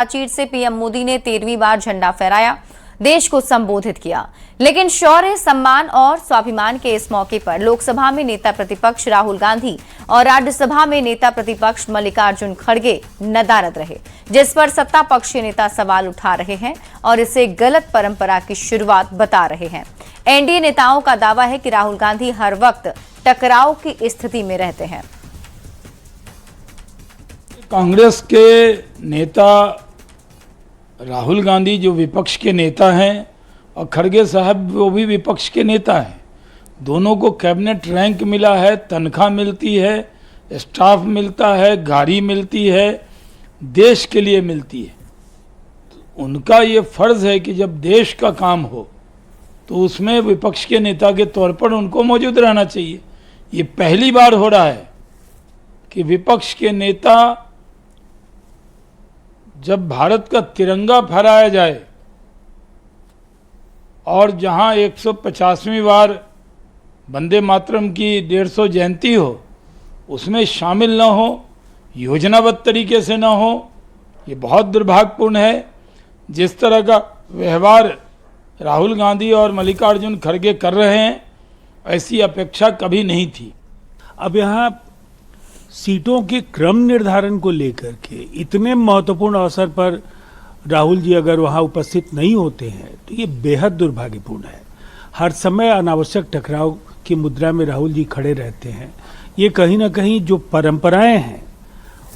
बातचीत से पीएम मोदी ने 13वीं बार झंडा फहराया, देश को संबोधित किया। लेकिन शौर्य, सम्मान और स्वाभिमान के इस मौके पर लोकसभा में नेता प्रतिपक्ष राहुल गांधी और राज्यसभा में नेता प्रतिपक्ष मल्लिकार्जुन खड़गे नदारद रहे, जिस पर सत्ता पक्षीय नेता सवाल उठा रहे हैं और इसे गलत परंपरा की शुरुआत बता रहे हैं। एनडीए नेताओं का दावा है कि राहुल गांधी हर वक्त टकराव की स्थिति में रहते हैं। कांग्रेस के नेता राहुल गांधी जो विपक्ष के नेता हैं और खड़गे साहब वो भी विपक्ष के नेता हैं, दोनों को कैबिनेट रैंक मिला है, तनख्वाह मिलती है, स्टाफ मिलता है, गाड़ी मिलती है, देश के लिए मिलती है। तो उनका ये फर्ज है कि जब देश का काम हो तो उसमें विपक्ष के नेता के तौर पर उनको मौजूद रहना चाहिए। ये पहली बार हो रहा है कि विपक्ष के नेता जब भारत का तिरंगा फहराया जाए और जहां 150वीं बार वंदे मातरम की 150 जयंती हो, उसमें शामिल न हो, योजनाबद्ध तरीके से न हो, ये बहुत दुर्भाग्यपूर्ण है। जिस तरह का व्यवहार राहुल गांधी और मल्लिकार्जुन खड़गे कर रहे हैं, ऐसी अपेक्षा कभी नहीं थी। अब यहाँ सीटों के क्रम निर्धारण को लेकर के इतने महत्वपूर्ण अवसर पर राहुल जी अगर वहां उपस्थित नहीं होते हैं तो ये बेहद दुर्भाग्यपूर्ण है। हर समय अनावश्यक टकराव की मुद्रा में राहुल जी खड़े रहते हैं। ये कहीं ना कहीं जो परंपराएं हैं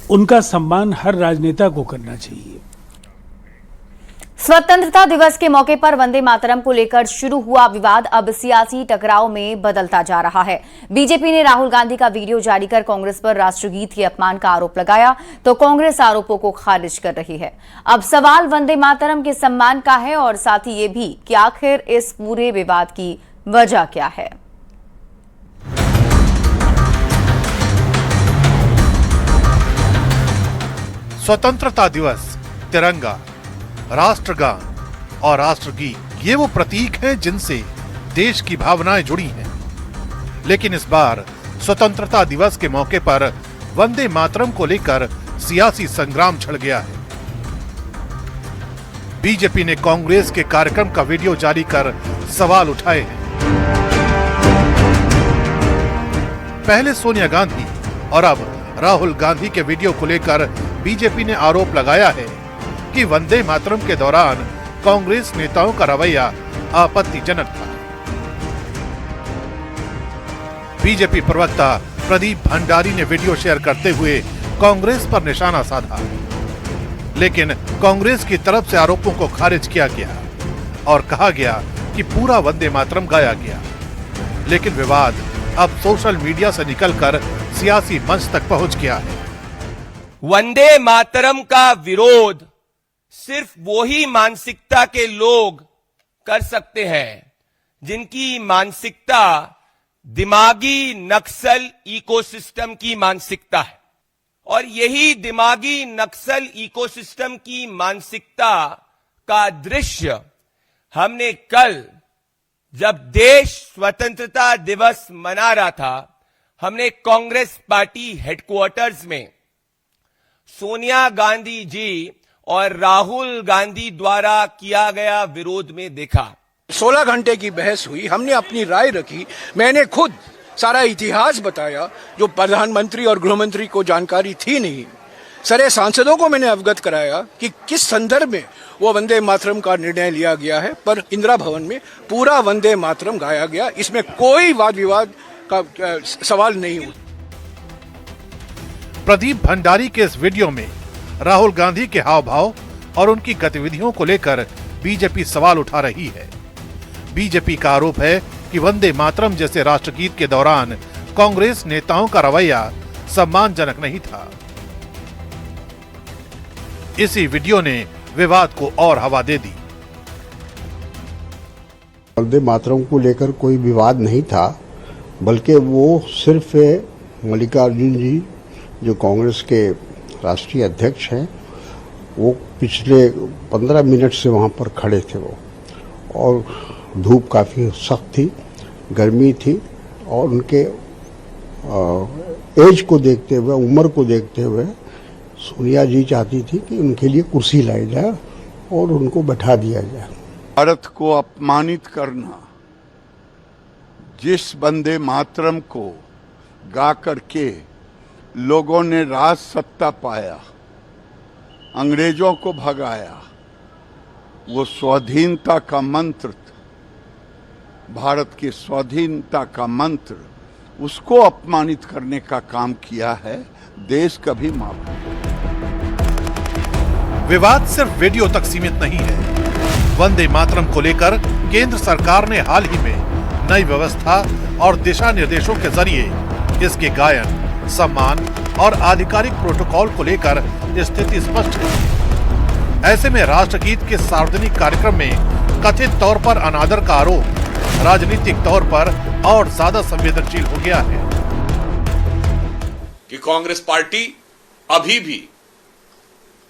उनका सम्मान हर राजनेता को करना चाहिए। स्वतंत्रता दिवस के मौके पर वंदे मातरम को लेकर शुरू हुआ विवाद अब सियासी टकराव में बदलता जा रहा है। बीजेपी ने राहुल गांधी का वीडियो जारी कर कांग्रेस पर राष्ट्रगीत के अपमान का आरोप लगाया तो कांग्रेस आरोपों को खारिज कर रही है। अब सवाल वंदे मातरम के सम्मान का है और साथ ही ये भी कि आखिर इस पूरे विवाद की वजह क्या है। स्वतंत्रता दिवस, तिरंगा, राष्ट्रगान और राष्ट्रगीत ये वो प्रतीक हैं जिनसे देश की भावनाएं जुड़ी हैं। लेकिन इस बार स्वतंत्रता दिवस के मौके पर वंदे मातरम को लेकर सियासी संग्राम छिड़ गया है। बीजेपी ने कांग्रेस के कार्यक्रम का वीडियो जारी कर सवाल उठाए हैं। पहले सोनिया गांधी और अब राहुल गांधी के वीडियो को लेकर बीजेपी ने आरोप लगाया है कि वंदे मातरम के दौरान कांग्रेस नेताओं का रवैया आपत्तिजनक था। बीजेपी प्रवक्ता प्रदीप भंडारी ने वीडियो शेयर करते हुए कांग्रेस पर निशाना साधा, लेकिन कांग्रेस की तरफ से आरोपों को खारिज किया गया और कहा गया कि पूरा वंदे मातरम गाया गया। लेकिन विवाद अब सोशल मीडिया से निकलकर सियासी मंच तक पहुंच गया है। वंदे मातरम का विरोध सिर्फ वो ही मानसिकता के लोग कर सकते हैं जिनकी मानसिकता दिमागी नक्सल इकोसिस्टम की मानसिकता है। और यही दिमागी नक्सल इकोसिस्टम की मानसिकता का दृश्य हमने कल, जब देश स्वतंत्रता दिवस मना रहा था, हमने कांग्रेस पार्टी हेडक्वार्टर्स में सोनिया गांधी जी और राहुल गांधी द्वारा किया गया विरोध में देखा। 16 घंटे की बहस हुई, हमने अपनी राय रखी, मैंने खुद सारा इतिहास बताया जो प्रधानमंत्री और गृहमंत्री को जानकारी थी नहीं। सारे सांसदों को मैंने अवगत कराया कि किस संदर्भ में वो वंदे मातरम का निर्णय लिया गया है, पर इंदिरा भवन में पूरा वंदे मातरम गाया गया, इसमें कोई वाद विवाद का सवाल नहीं हुआ। प्रदीप भंडारी के इस वीडियो में राहुल गांधी के हाव भाव और उनकी गतिविधियों को लेकर बीजेपी सवाल उठा रही है। बीजेपी का आरोप है कि वंदे मातरम जैसे राष्ट्रगीत के दौरान कांग्रेस नेताओं का रवैया सम्मानजनक नहीं था। इसी वीडियो ने विवाद को और हवा दे दी। वंदे मातरम को लेकर कोई विवाद नहीं था, बल्कि वो सिर्फ मल्लिकार्जुन जी जो कांग्रेस के राष्ट्रीय अध्यक्ष हैं, वो पिछले 15 मिनट से वहाँ पर खड़े थे वो, और धूप काफ़ी सख्त थी, गर्मी थी, और उनके एज को देखते हुए, उम्र को देखते हुए सोनिया जी चाहती थी कि उनके लिए कुर्सी लाई जाए और उनको बैठा दिया जाए। भारत को अपमानित करना, जिस वंदे मातरम को गा करके लोगों ने राज सत्ता पाया, अंग्रेजों को भगाया, वो स्वाधीनता का मंत्र, भारत की स्वाधीनता का मंत्र, उसको अपमानित करने का काम किया है। देश कभी माफ नहीं। विवाद सिर्फ वीडियो तक सीमित नहीं है। वंदे मातरम को लेकर केंद्र सरकार ने हाल ही में नई व्यवस्था और दिशा निर्देशों के जरिए इसके गायन, सम्मान और आधिकारिक प्रोटोकॉल को लेकर स्थिति स्पष्ट है। ऐसे में राष्ट्रगीत के सार्वजनिक कार्यक्रम में कथित तौर पर अनादर का आरोप राजनीतिक तौर पर और ज्यादा संवेदनशील हो गया है कि कांग्रेस पार्टी अभी भी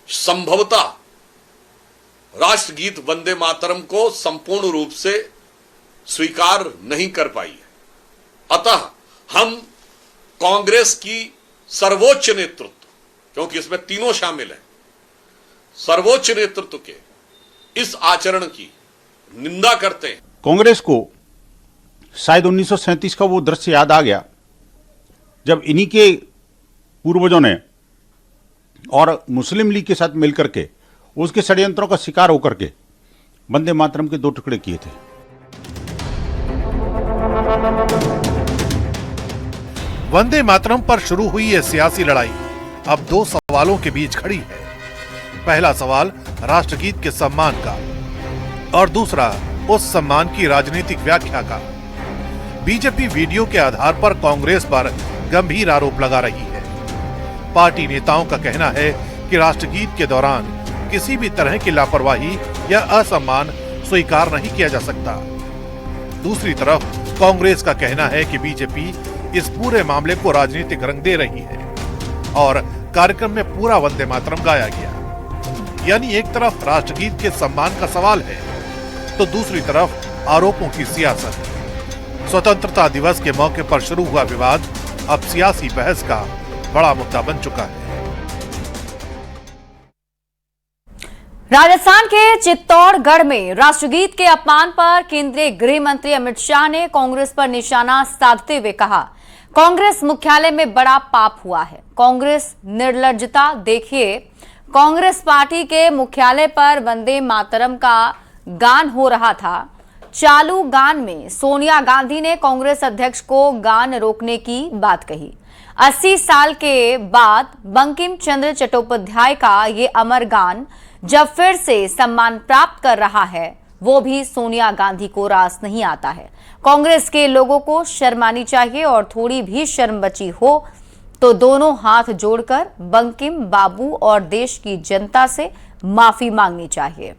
संभवतः राष्ट्रगीत वंदे मातरम को संपूर्ण रूप से स्वीकार नहीं कर पाई है। अतः हम कांग्रेस की सर्वोच्च नेतृत्व, क्योंकि इसमें तीनों शामिल हैं, सर्वोच्च नेतृत्व के इस आचरण की निंदा करते हैं। कांग्रेस को शायद 1937 का वो दृश्य याद आ गया जब इन्हीं के पूर्वजों ने और मुस्लिम लीग के साथ मिलकर के उसके षड्यंत्रों का शिकार होकर के वंदे मातरम के 2 टुकड़े किए थे। वंदे मातरम पर शुरू हुई यह सियासी लड़ाई अब 2 सवालों के बीच खड़ी है। पहला सवाल राष्ट्रगीत के सम्मान का और दूसरा उस सम्मान की राजनीतिक व्याख्या का। बीजेपी वीडियो के आधार पर कांग्रेस पर गंभीर आरोप लगा रही है। पार्टी नेताओं का कहना है कि राष्ट्रगीत के दौरान किसी भी तरह की लापरवाही या असम्मान स्वीकार नहीं किया जा सकता। दूसरी तरफ कांग्रेस का कहना है कि बीजेपी इस पूरे मामले को राजनीतिक रंग दे रही है और कार्यक्रम में पूरा वंदे मातरम गाया गया। यानी एक तरफ राष्ट्रगीत के सम्मान का सवाल है तो दूसरी तरफ आरोपों की सियासत। स्वतंत्रता दिवस के मौके पर शुरू हुआ विवाद अब सियासी बहस का बड़ा मुद्दा बन चुका है। राजस्थान के चित्तौड़गढ़ में राष्ट्रगीत के अपमान पर केंद्रीय गृह मंत्री अमित शाह ने कांग्रेस पर निशाना साधते हुए कहा, कांग्रेस मुख्यालय में बड़ा पाप हुआ है। कांग्रेस निर्लज्जता देखिए, कांग्रेस पार्टी के मुख्यालय पर वंदे मातरम का गान हो रहा था। चालू गान में सोनिया गांधी ने कांग्रेस अध्यक्ष को गान रोकने की बात कही। 80 साल के बाद बंकिम चंद्र चट्टोपाध्याय का ये अमर गान जब फिर से सम्मान प्राप्त कर रहा है, वो भी सोनिया गांधी को रास नहीं आता है। कांग्रेस के लोगों को शर्म आनी चाहिए और थोड़ी भी शर्म बची हो तो दोनों हाथ जोड़कर बंकिम बाबू और देश की जनता से माफी मांगनी चाहिए।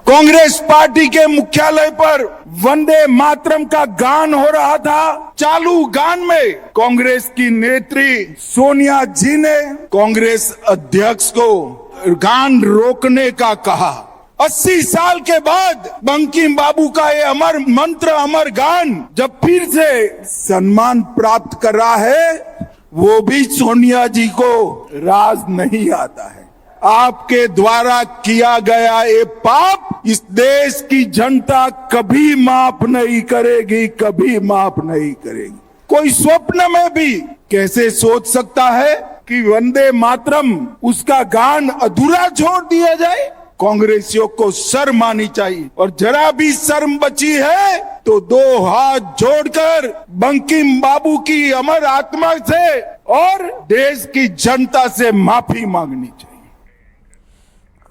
कांग्रेस पार्टी के मुख्यालय पर वंदे मातरम का गान हो रहा था। चालू गान में कांग्रेस की नेत्री सोनिया जी ने कांग्रेस अध्यक्ष को गान रोकने का कहा। 80 साल के बाद बंकिम बाबू का ये अमर मंत्र, अमर गान जब फिर से सम्मान प्राप्त कर रहा है, वो भी सोनिया जी को राज नहीं आता है। आपके द्वारा किया गया ये पाप इस देश की जनता कभी माफ नहीं करेगी, कभी माफ नहीं करेगी। कोई स्वप्न में भी कैसे सोच सकता है कि वंदे मातरम उसका गान अधूरा छोड़ दिया जाए? कांग्रेसियों को शर्म आनी चाहिए और जरा भी शर्म बची है तो 2 हाथ जोड़कर बंकिम बाबू की अमर आत्मा से और देश की जनता से माफी मांगनी चाहिए।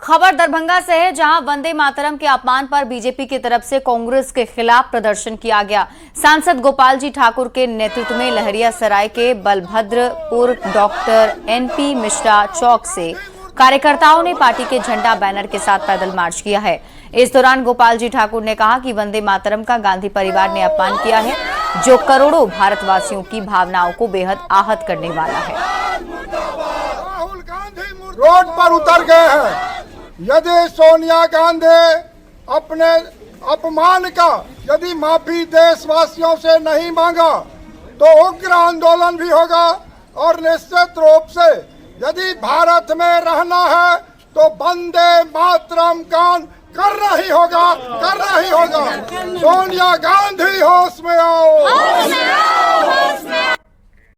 खबर दरभंगा से है, जहां वंदे मातरम के अपमान पर बीजेपी की तरफ से कांग्रेस के खिलाफ प्रदर्शन किया गया। सांसद गोपाल जी ठाकुर के नेतृत्व में लहरियासराय के बलभद्रपुर डॉक्टर NP मिश्रा चौक से कार्यकर्ताओं ने पार्टी के झंडा बैनर के साथ पैदल मार्च किया है। इस दौरान गोपाल जी ठाकुर ने कहा कि वंदे मातरम का गांधी परिवार ने अपमान किया है, जो करोड़ों भारतवासियों की भावनाओं को बेहद आहत करने वाला है। राहुल गांधी रोड पर उतर गए हैं। यदि सोनिया गांधी अपने अपमान का यदि माफी देशवासियों से नहीं मांगा तो उग्र आंदोलन भी होगा और निश्चित रूप से यदि भारत में रहना है तो वंदे मातरम गान करना ही होगा, करना ही होगा। सोनिया गांधी होश में आओ।